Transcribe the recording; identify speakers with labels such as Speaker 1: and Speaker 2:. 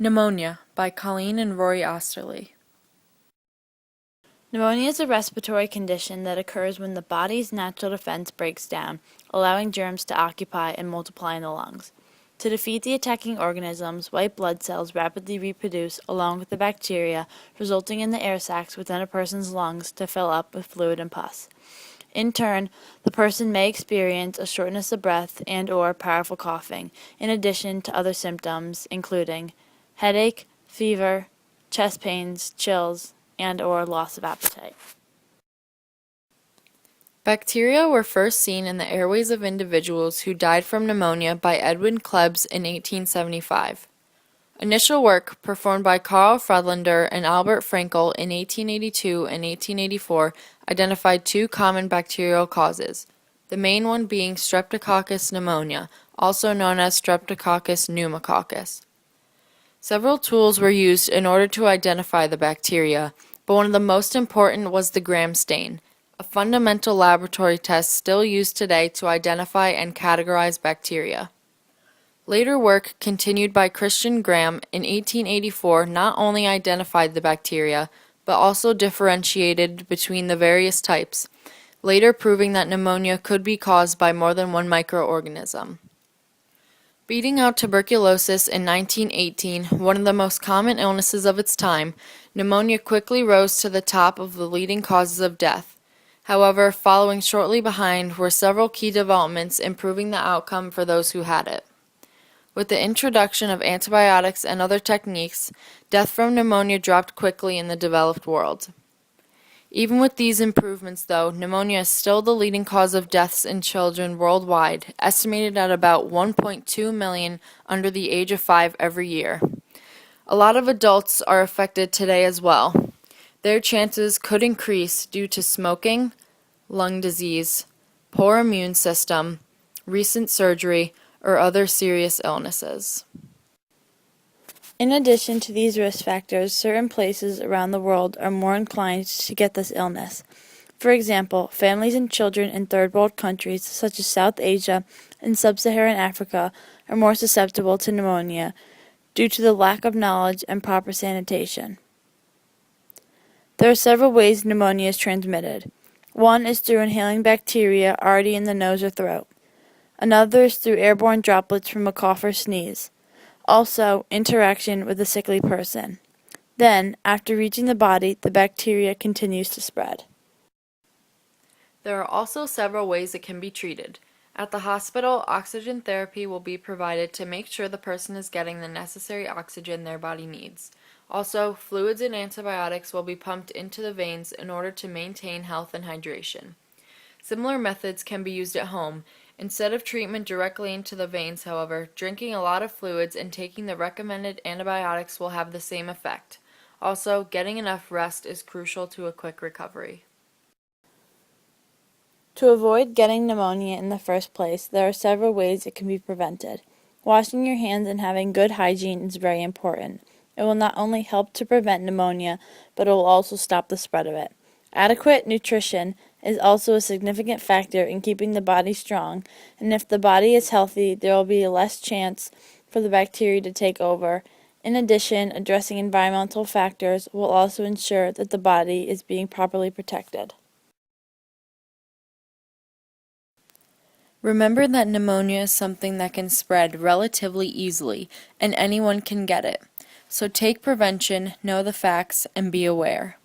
Speaker 1: Pneumonia by Colleen and Rory.
Speaker 2: Pneumonia is a respiratory condition that occurs when the body's natural defense breaks down, allowing germs to occupy and multiply in the lungs. To defeat the attacking organisms, white blood cells rapidly reproduce along with the bacteria, resulting in the air sacs within a person's lungs to fill up with fluid and pus. In turn, the person may experience a shortness of breath and/or powerful coughing, in addition to other symptoms including headache, fever, chest pains, chills, and/or loss of appetite.
Speaker 1: Bacteria were first seen in the airways of individuals who died from pneumonia by Edwin Klebs in 1875. Initial work performed by Carl Friedlander and Albert Frankel in 1882 and 1884 identified two common bacterial causes, the main one being Streptococcus pneumonia, also known as Streptococcus pneumococcus. Several tools were used in order to identify the bacteria, but one of the most important was the Gram stain, a fundamental laboratory test still used today to identify and categorize bacteria. Later work, continued by Christian Gram in 1884, not only identified the bacteria, but also differentiated between the various types, later proving that pneumonia could be caused by more than one microorganism. Beating out tuberculosis in 1918, one of the most common illnesses of its time, pneumonia quickly rose to the top of the leading causes of death. However, following shortly behind were several key developments improving the outcome for those who had it. With the introduction of antibiotics and other techniques, death from pneumonia dropped quickly in the developed world. Even with these improvements, though, pneumonia is still the leading cause of deaths in children worldwide, estimated at about 1.2 million under the age of 5 every year. A lot of adults are affected today as well. Their chances could increase due to smoking, lung disease, poor immune system, recent surgery, or other serious illnesses.
Speaker 2: In addition to these risk factors, certain places around the world are more inclined to get this illness. For example, families and children in third world countries such as South Asia and Sub-Saharan Africa are more susceptible to pneumonia due to the lack of knowledge and proper sanitation. There are several ways pneumonia is transmitted. One is through inhaling bacteria already in the nose or throat. Another is through airborne droplets from a cough or sneeze. Also, interaction with a sickly person. Then, after reaching the body, the bacteria continues to spread.
Speaker 1: There are also several ways it can be treated. At the hospital, oxygen therapy will be provided to make sure the person is getting the necessary oxygen their body needs. Also, fluids and antibiotics will be pumped into the veins in order to maintain health and hydration. Similar methods can be used at home. Instead of treatment directly into the veins, however, drinking a lot of fluids and taking the recommended antibiotics will have the same effect. Also, getting enough rest is crucial to a quick recovery.
Speaker 2: To avoid getting pneumonia in the first place, there are several ways it can be prevented. Washing your hands and having good hygiene is very important. It will not only help to prevent pneumonia, but it will also stop the spread of it. Adequate nutrition is also a significant factor in keeping the body strong, and if the body is healthy, there will be less chance for the bacteria to take over. In addition, addressing environmental factors will also ensure that the body is being properly protected.
Speaker 1: Remember that pneumonia is something that can spread relatively easily, and anyone can get it. So take prevention, know the facts, and be aware.